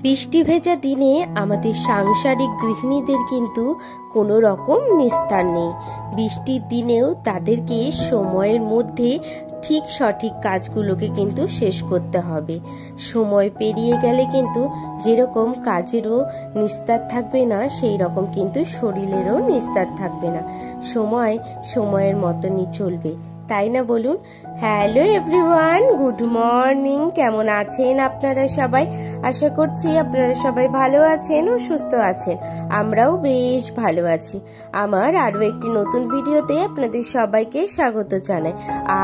বৃষ্টি ভেজা দিনে আমাদের সাংসারিক গৃহিণীদের কিন্তু কোনো রকম নিস্তার নেই। বৃষ্টির দিনেও তাদেরকে সময়ের মধ্যে ঠিক সঠিক কাজগুলোকে কিন্তু শেষ করতে হবে। সময় পেরিয়ে গেলে কিন্তু যেরকম কাজেরও নিস্তার থাকবে না, সেই রকম কিন্তু শরীরেরও নিস্তার থাকবে না। সময় সময়ের মতনই চলবে, তাই না বলুন? Hello everyone, good morning. কেমন আছেন আপনারা সবাই? আশা করছি আপনারা সবাই ভালো আছেন ও সুস্থ আছেন। আমরাও বেশ ভালো আছি। আমার আরও একটি নতুন ভিডিওতে আপনাদের সবাইকে স্বাগত জানাই।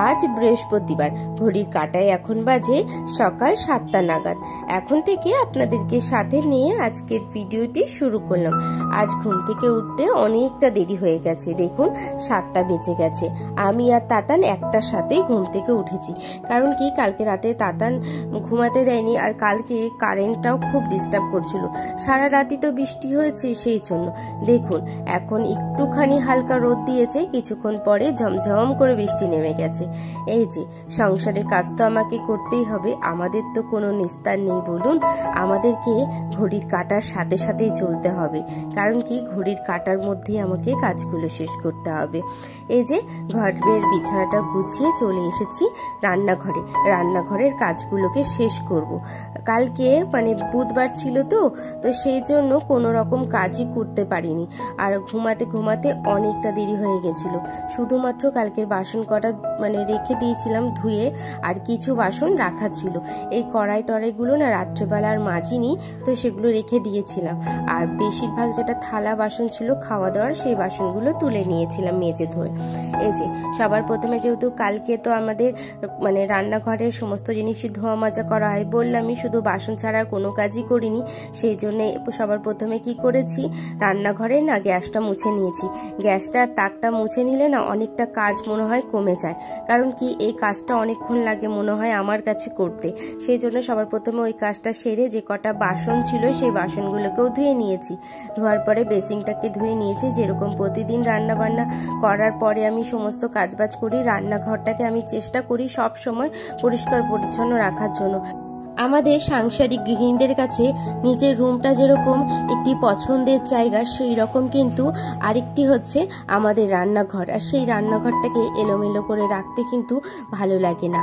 আজ বৃহস্পতিবার, ঘড়ির কাঁটায় এখন বাজে সকাল 7টা নাগাদ। এখন থেকে আপনাদেরকে সাথে নিয়ে আজকের ভিডিওটি শুরু করলাম। আজ ঘুম থেকে উঠতে অনেকটা দেরি হয়ে গেছে। দেখুন 7টা বেজে গেছে। আমি আর তাতান একটার সাথেই ঘুম থেকে উঠেছি। কারণ কি, কালকে রাতে তাতান ঘুমাতে দেয়নি, আর কালকে কারেন্টটাও খুব ডিস্টার্ব করছিল। সারা রাতই তো বৃষ্টি হয়েছে, সেই জন্য। দেখুন এখন একটুখানি হালকা রোদ দিয়েছে, কিছুক্ষণ পরে ঝমঝম করে বৃষ্টি নেমে গেছে। এই যে সংসারের কাজ তো আমাকে করতেই হবে, আমাদের তো কোনো নিস্তার নেই বলুন। আমাদেরকে ঘড়ির কাঁটার সাথে সাথেই চলতে হবে, কারণ কি ঘড়ির কাঁটার মধ্যেই আমাকে কাজগুলো শেষ করতে হবে। এই যে ঘরের বিছানাটা গুছিয়ে চলে এসেছি রান্নাঘরে। রান্নাঘরের কাজগুলোকে শেষ করব। কালকে বুধবার ছিল তো সেই জন্য কোনো রকম কাজই করতে পারিনি, আর ঘুমাতে ঘুমাতে অনেকটা দেরি হয়ে গেছিল। শুধুমাত্র কালকের বাসন কটা রেখে দিয়েছিলাম ধুয়ে, আর কিছু বাসন রাখা ছিল। এই কড়াই টড়াইগুলো না রাত্রেবেলা আর মাজিনি, তো সেগুলো রেখে দিয়েছিলাম। আর বেশিরভাগ যেটা থালা বাসন ছিল খাওয়া দাওয়ার, সেই বাসনগুলো তুলে নিয়েছিলাম মেজে ধুয়ে। এই যে সবার প্রথমে, যেহেতু কালকে তো আমাদের রান্নাঘরের সমস্ত জিনিসই ধোয়া মাজা করা হয়, বললামই, শুধু বাসন ছাড়া কোনো কাজই করিনি। সেই জন্য সবার প্রথমে কি করেছি, রান্নাঘরে না গ্যাসটা মুছে নিয়েছি। গ্যাসটা তাকটা মুছে নিলে না অনেকটা কাজ মনে হয় কমে যায়। কারণ কি, এই কাজটা অনেকক্ষণ লাগে মনে হয় আমার কাছে করতে। সেই জন্য সবার প্রথমে ওই কাজটা সেরে যে কটা বাসন ছিল সেই বাসনগুলোকেও ধুয়ে নিয়েছি। ধোয়ার পরে বেসিনটাকে ধুয়ে নিয়েছি। যেরকম প্রতিদিন রান্না বান্না করার পরে আমি সমস্ত কাজবাজ করি, রান্নাঘরটাকে আমি চেষ্টা করি সব সময় পরিষ্কার পরিচ্ছন্ন রাখার জন্য। আমাদের সাংসারিক গৃহিণীদের কাছে নিজের রুমটা যেরকম একটি পছন্দের জায়গা, সেই রকম কিন্তু আরেকটি হচ্ছে আমাদের রান্নাঘর। আর সেই রান্নাঘরটাকে এলোমেলো করে রাখতে কিন্তু ভালো লাগে না।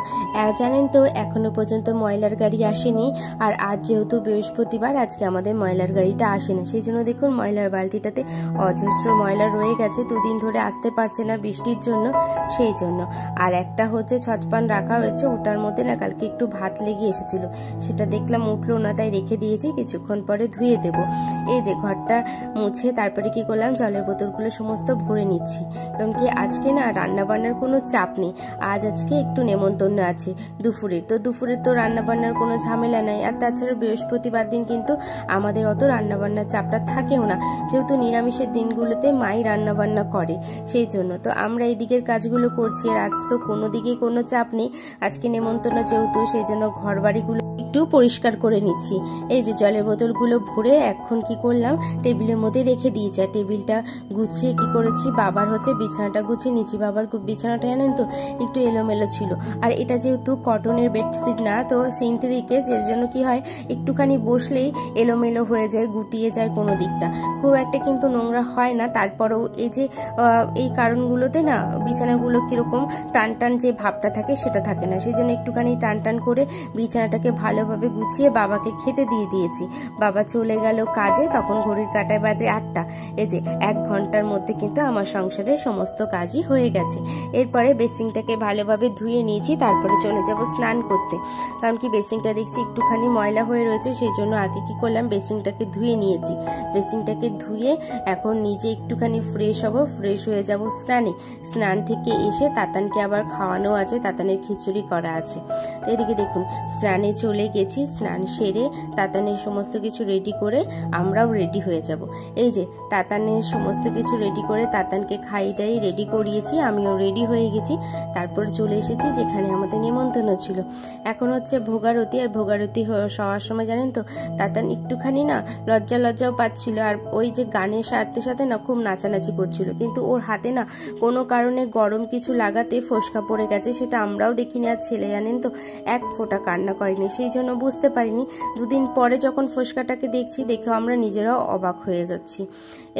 জানেন তো, এখনো পর্যন্ত ময়লার গাড়ি আসেনি। আর আজ যেহেতু বৃহস্পতিবার, আজকে আমাদের ময়লার গাড়িটা আসে না। সেই জন্য দেখুন ময়লার বালতিটাতে অজস্র ময়লা রয়ে গেছে, দুদিন ধরে আসতে পারছে না বৃষ্টির জন্য, সেই জন্য। আর একটা হচ্ছে ছচপান রাখা হয়েছে, ওটার মধ্যে না কালকে একটু ভাত লেগে এসেছিল, সেটা দেখলাম উঠলো না, তাই রেখে দিয়েছি, কিছুক্ষণ পরে ধুয়ে দেব। এই যে ঘরটা মুছে তারপরে কি করলাম, জলের বোতলগুলো সমস্ত ভরে নিচ্ছি। কারণ কি, আজকে না রান্না বান্নার কোনো চাপ নেই। আজকে একটু নেমন্তন্ন আছে দুপুরের তো রান্না বান্নার কোনো ঝামেলা নাই। আর তাছাড়া বৃহস্পতিবার দিন কিন্তু আমাদের অত রান্না বান্নার চাপটা থাকেও না, যেহেতু নিরামিষের দিনগুলোতে মাই রান্না বান্না করে। সেই জন্য তো আমরা এই দিকের কাজগুলো করছি। আর আজ তো কোনো দিকে কোনো চাপ নেই, আজকে নেমন্তন্ন যেহেতু, সেই জন্য ঘর বাড়িগুলো একটু পরিষ্কার করে নিচ্ছি। এই যে জলের বোতলগুলো ভরে এখন কি করলাম, টেবিলের মধ্যে রেখে দিয়েছি। আর টেবিলটা গুছিয়ে কি করেছি, বাবার হচ্ছে বিছানাটা গুছিয়ে নিচ্ছি। বাবার বিছানাটা জানেন তো একটু এলোমেলো ছিল। আর এটা যেহেতু কটনের বেডশিট না, তো সিনথেটিকের, এর জন্য কি হয়, একটুখানি বসলেই এলোমেলো হয়ে যায়, গুটিয়ে যায় কোনো দিকটা, খুব একটা কিন্তু নোংরা হয় না। তারপরেও এই যে এই কারণগুলোতে না বিছানাগুলো কিরকম টান টান যে ভাবটা থাকে সেটা থাকে না। সেই জন্য একটুখানি টান টান করে বিছানাটাকে ভালোভাবে গুছিয়ে বাবাকে খেতে দিয়ে দিয়েছি। বাবা চলে গেল কাজে, তখন ঘড়ির কাঁটায় বাজে 8টা। এই যে 1 ঘন্টার মধ্যে কিন্তু আমার সংসারের সমস্ত কাজই হয়ে গেছে। এরপরে বেসিনটাকে ভালোভাবে ধুয়ে নিয়েছি, তারপরে চলে যাব স্নান করতে। কারণ কি, বেসিনটা দেখছি একটুখানি ময়লা হয়ে রয়েছে, সেই জন্য আগে কি করলাম, বেসিনটাকে ধুয়ে নিয়েছি। বেসিনটাকে ধুয়ে এখন নিজে একটুখানি ফ্রেশ হব, ফ্রেশ হয়ে যাব স্নানে। স্নান থেকে এসে তাতানকে আবার খাওয়ানো আছে, তাতানের খিচুড়ি করা আছে। তো এদিকে দেখুন স্নানে চলে গেছি। স্নান সেরে তাতানের সমস্ত কিছু রেডি করে আমরাও রেডি হয়ে যাব। এই যে তাতানের সমস্ত কিছু রেডি করে তাতানকে খাই দাই রেডি করিয়েছি, আমিও রেডি হয়ে গেছি। তারপর চলে এসেছি যেখানে আমাদের নিমন্ত্রণ ছিল। এখন হচ্ছে ভোগারতি। আর ভোগারতি হওয়ার সময় জানেন তো, তাতান একটুখানি না লজ্জাও পাচ্ছিল। আর ওই যে গানের সাথে সাথে না খুব নাচানাচি করছিল, কিন্তু ওর হাতে না কোনো কারণে গরম কিছু লাগাতে ফোসকা পড়ে গেছে। সেটা আমরাও দেখিনি, আর ছেলে জানেন তো এক ফোঁটা কান্না করেনি। সেই জন্য বুঝতে পারিনি। দুদিন পরে যখন ফোসকাটাকে দেখছি, দেখে আমরা নিজেরাও অবাক হয়ে যাচ্ছি।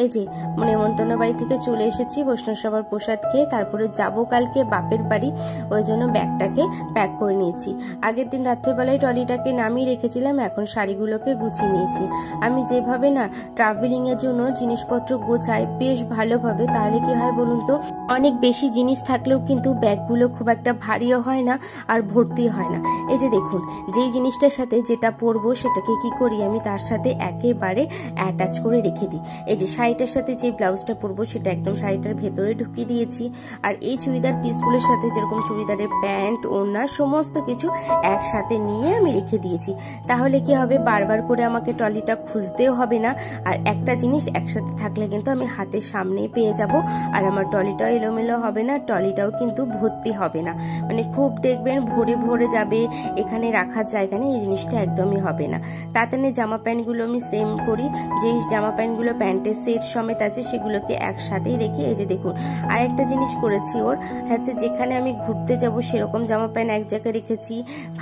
এই যে নেমন্তন্ন বাড়ি থেকে চলে এসেছি বৈষ্ণব সভার প্রসাদ খেয়ে, তারপরে যাবো কালকে বাপের বাড়ি, ওই জন্য ব্যাগটাকে প্যাক করে নিয়েছি। আগের দিন রাত্রেবেলায় ট্রলিটাকে নামিয়ে রেখেছিলাম, এখন শাড়িগুলোকে গুছিয়ে নিয়েছি। আমি যেভাবে না ট্রাভেলিং এর জন্য জিনিসপত্র গোছাই বেশ ভালোভাবে, তাহলে কি হয় বলুন তো, অনেক বেশি জিনিস থাকলেও কিন্তু ব্যাগগুলো খুব একটা ভারীও হয় না আর ভর্তি হয় না। এই যে দেখুন, যেই জিনিসটার সাথে যেটা পরবো সেটাকে কি করি আমি তার সাথে একেবারে অ্যাটাচ করে রেখে দিই। এই যে শাড়িটার সাথে যে ব্লাউজটা পরবো সেটা একদম শাড়িটার ভেতরে ঢুকিয়ে দিয়েছি, আর এই চুড়িদার পিসগুলোর সাথে যেরকম চুড়িদারের প্যান্ট, ওড়না সমস্ত কিছু একসাথে নিয়ে আমি রেখে দিয়েছি। তাহলে কি হবে, বারবার করে আমাকে ট্রলিটা খুঁজতেও হবে না, আর একটা জিনিস একসাথে থাকলে কিন্তু আমি হাতের সামনে পেয়ে যাব, আর আমার ট্রলিটাও এলোমেলো হবে না, ট্রলিটাও কিন্তু ভর্তি হবে না। মানে খুব দেখবেন ভরে ভরে যাবে, এখানে রাখার জায়গা নেই, এই জিনিসটা একদমই হবে না। তাতে জামা প্যান্টগুলো আমি সেম করি, যেই জামা প্যান্টগুলো প্যান্টের সেট সমেত আছে সেগুলোকে একসাথেই রেখে, এই যে দেখুন আর একটা জিনিস করেছি ওর হচ্ছে, যেখানে আমি ঘুরতে যাব সেরকম জামা প্যান্ট এক জায়গায় রেখেছি,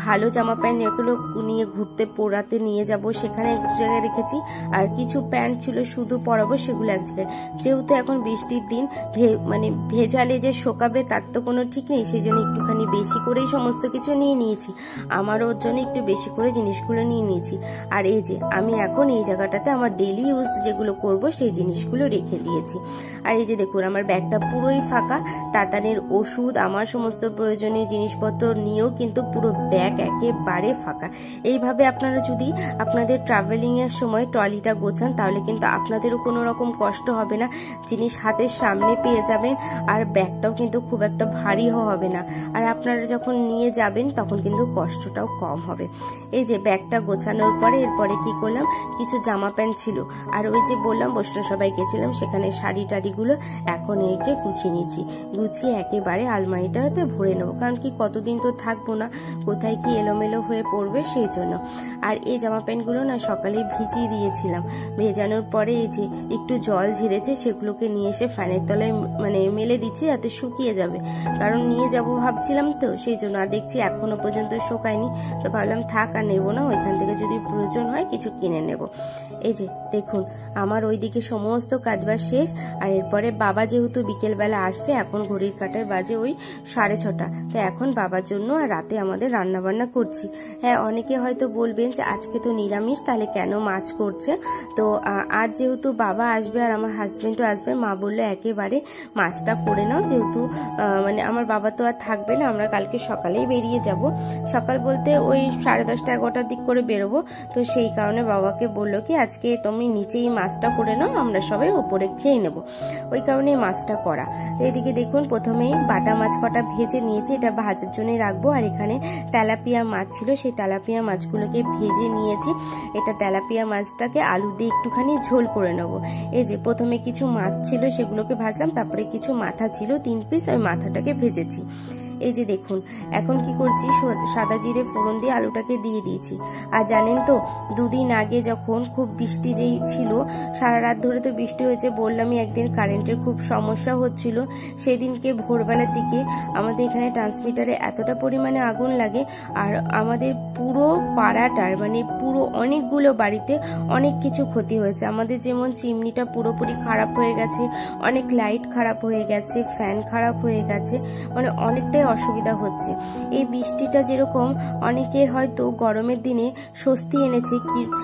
ভালো জামা প্যান্ট এগুলো নিয়ে ঘুরতে পরাতে নিয়ে যাব সেখানে এক জায়গায় রেখেছি, আর কিছু প্যান্ট ছিল শুধু পরাবো সেগুলো এক জায়গায়। যেহেতু এখন বৃষ্টির দিন, মানে ভেজালে যে শোকাবে তার তো কোনো ঠিক নেই, সেই জন্য একটুখানি বেশি করেই সমস্ত কিছু নিয়ে নিয়েছি। আমার ওর জন্য একটু বেশি করে জিনিসগুলো নিয়ে নিয়েছি। আর এই যে আমি এখন এই জায়গাটাতে আমার ডেইলি ইউজ যেগুলো করব সেই জিনিসগুলো রেখে দিয়েছি। আর এই যে দেখুন আমার ব্যাগটা পুরোই ফাঁকা, তাতানের ওষুধ, আমার সমস্ত প্রয়োজনীয় জিনিসপত্র নিয়েও কিন্তু পুরো ব্যাগ একেবারে ফাঁকা। এইভাবে আপনারা যদি আপনাদের ট্রাভেলিং এর সময় ট্রলিটা গোছান তাহলে কিন্তু আপনাদেরও কোনো রকম কষ্ট হবে না, জিনিস হাতের সামনে পেয়ে যাবেন, আর ব্যাগটাও কিন্তু খুব একটা ভারীও হবে না, আর আপনারা যখন নিয়ে যাবেন তখন কিন্তু কষ্টটাও কম হবে। এই যে ব্যাগটা গোছানোর পরে এরপরে কি করলাম, কিছু জামা প্যান্ট ছিল, আর ওই যে বললাম বৈষ্ণব সবাই গেছিলাম সেখানে শাড়ি টাড়িগুলো এখন এই যে গুছিয়ে নিচ্ছি, গুছিয়ে একেবারে আলমারিটাতে ভরে নেবো, কারণ কি কতদিন তো থাকবো না, কোথায় কি এলোমেলো হয়ে পড়বে সেই জন্য। আর এই জামা প্যান্টগুলো না সকালে ভিজিয়ে দিয়েছিলাম, ভেজানোর পরে এই যে একটু জল ঝেড়েছে সেগুলোকে নিয়ে এসে ফ্যানের তলায় মানে মেলে দিচ্ছি যাতে শুকিয়ে যাবে, কারণ নিয়ে যাব ভাবছিলাম তো সেই জন্য। আর দেখছি এখনো পর্যন্ত শুকায়নি, তো ভাবলাম থাক আর নেবো না, ওইখান থেকে যদি প্রয়োজন হয় কিছু কিনে নেব। এই যে দেখুন আমার ওইদিকে সমস্ত কাজবাজ শেষ, আর এরপরে বাবা যেহেতু বিকেলবেলা আসছে, এখন ঘড়ির কাঁটায় বাজে ওই 6:30, তো এখন বাবার জন্য আর রাতে আমাদের রান্না বান্না করছি। হ্যাঁ, অনেকে হয়তো বলবেন যে আজকে তো নিরামিষ, তাহলে কেন মাছ করছে? তো আজ যেহেতু বাবা আসবে আর আমার হাজবেন্ডও আসবে, মা বললো একেবারে মাছটা করে নাও, যেহেতু মানে আমার বাবা তো আর থাকবে না, আমরা কালকে সকালেই বেরিয়ে যাব। সকাল বলতে ওই 10:30-11টার দিক করে বেরোবো, তো সেই কারণে বাবাকে বললো কি আজকে তুমি নিচেই মাছটা করে নাও, আমরা সবাই ওপরে খেয়ে নেব, ওই কারণেই মাছটা করা। তো এদিকে দেখুন প্রথমেই বাটা মাছ কটা ভেজে নিয়েছি, এটা ভাজার জন্যই রাখবো, আর এখানে তেলাপিয়া মাছ ছিল সেই তেলাপিয়া মাছগুলোকে ভেজে নিয়েছি। এটা তেলাপিয়া মাছটাকে আলু দিয়ে একটুখানি ঝোল করে নেবো। এই যে প্রথমে কিছু মাছ ছিল সেগুলোকে ভাজলাম, তারপরে কিছু মাথা ছিল 3 পিস, ওই মাথাটাকে ভেজেছি। এই যে দেখুন এখন কি করছি, সাদা জিরে ফোড়ন দিয়ে আলুটাকে দিয়ে দিয়েছি। আর জানেন তো, দুদিন আগে যখন খুব বৃষ্টি যেই ছিল, সারা রাত ধরে তো বৃষ্টি হয়েছে, বললামই একদিন কারেন্টের খুব সমস্যা হচ্ছিল, সেদিনকে ভোরবেলার দিকে আমাদের এখানে ট্রান্সমিটারে এতটা পরিমাণে আগুন লাগে, আর আমাদের পুরো পাড়াটার মানে পুরো অনেকগুলো বাড়িতে অনেক কিছু ক্ষতি হয়েছে। আমাদের যেমন চিমনিটা পুরোপুরি খারাপ হয়ে গেছে, অনেক লাইট খারাপ হয়ে গেছে, ফ্যান খারাপ হয়ে গেছে, মানে অনেকটাই অসুবিধা হচ্ছে। এই বৃষ্টিটা যেরকম অনেকের হয়তো গরমের দিনে স্বস্তি এনেছে,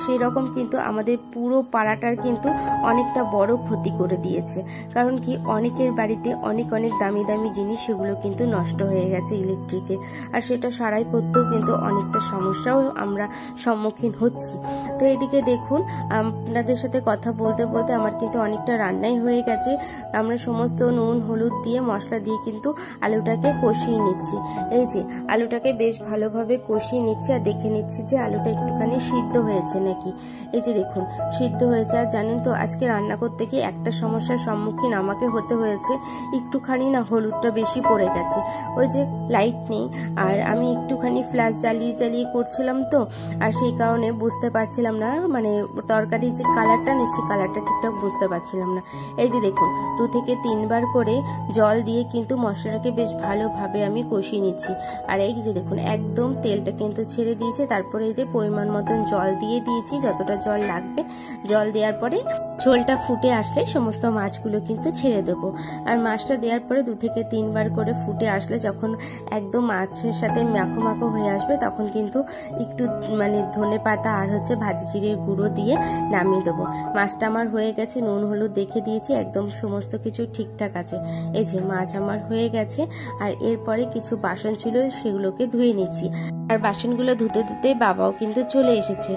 সেরকম কিন্তু আমাদের পুরো পাড়াটার কিন্তু অনেকটা বড় ক্ষতি করে দিয়েছে। কারণ কি অনেকের বাড়িতে অনেক অনেক দামি দামি জিনিস সেগুলো কিন্তু নষ্ট হয়ে গেছে ইলেকট্রিকে, আর সেটা সারাই করতেও কিন্তু অনেকটা সমস্যাও আমরা সম্মুখীন হচ্ছি। তো এদিকে দেখুন আপনাদের সাথে কথা বলতে বলতে আমার কিন্তু অনেকটা রান্নাই হয়ে গেছে। আমরা সমস্ত নুন হলুদ দিয়ে মশলা দিয়ে কিন্তু আলুটাকে কষিয়ে নিচ্ছি। এই যে আলুটাকে বেশ ভালোভাবে কষিয়ে নিচ্ছি, আর দেখে নিচ্ছি যে আলুটা একটুখানি সিদ্ধ হয়েছে নাকি। এই যে দেখুন সিদ্ধ হয়েছে। আর জানেন তো আজকে রান্না করতে গিয়ে একটা সমস্যার সম্মুখীন আমাকে হতে হয়েছে, একটুখানি না হলুদটা বেশি পড়ে গেছে। ওই যে লাইট নেই, আর আমি একটুখানি ফ্ল্যাশ জ্বালিয়ে জ্বালিয়ে করছিলাম তো, আর সেই কারণে বুঝতে পারছিলাম না, মানে তরকারির যে কালারটা নেই সেই কালারটা ঠিকঠাক বুঝতে পারছিলাম না। এই যে দেখুন 2 থেকে 3 বার করে জল দিয়ে কিন্তু মশলাটাকে বেশ ভালোভাবে ভালোভাবে আমি কষিয়ে নিচ্ছি। আর এই যে দেখুন একদম তেলটা কিন্তু ছেড়ে দিয়েছে। তারপরে এই যে পরিমাণ মতন জল দিয়ে দিয়েছি, যতটা জল লাগবে। জল দেওয়ার পরে ঝোলটা ফুটে আসলে সমস্ত মাছগুলো কিন্তু ছেড়ে দেবো। আর মাছটা দেওয়ার পরে 2 থেকে 3 বার করে ফুটে আসলে যখন একদম মাছের সাথে মাখো মাখো হয়ে আসবে, তখন কিন্তু একটু মানে ধনে পাতা আর ভাজি জিরের গুঁড়ো দিয়ে নামিয়ে দেবো। মাছটা আমার হয়ে গেছে, নুন হলুদ দেখে দিয়েছি, একদম সমস্ত কিছু ঠিকঠাক আছে। এই যে মাছ আমার হয়ে গেছে। আর এরপরে কিছু বাসন ছিল, সেগুলোকে ধুয়ে নিচ্ছি। আর বাসনগুলো ধুতে ধুতে বাবাও কিন্তু চলে এসেছে।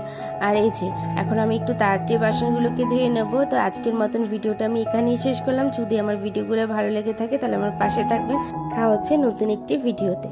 আর এই যে এখন আমি একটু তাড়াতাড়ি বাসনগুলোকে ধুয়ে নেবো। তো আজকের মতন ভিডিওটা আমি এখানেই শেষ করলাম। যদি আমার ভিডিওগুলো ভালো লেগে থাকে তাহলে আমার পাশে থাকবেন। দেখা হচ্ছে নতুন একটি ভিডিওতে।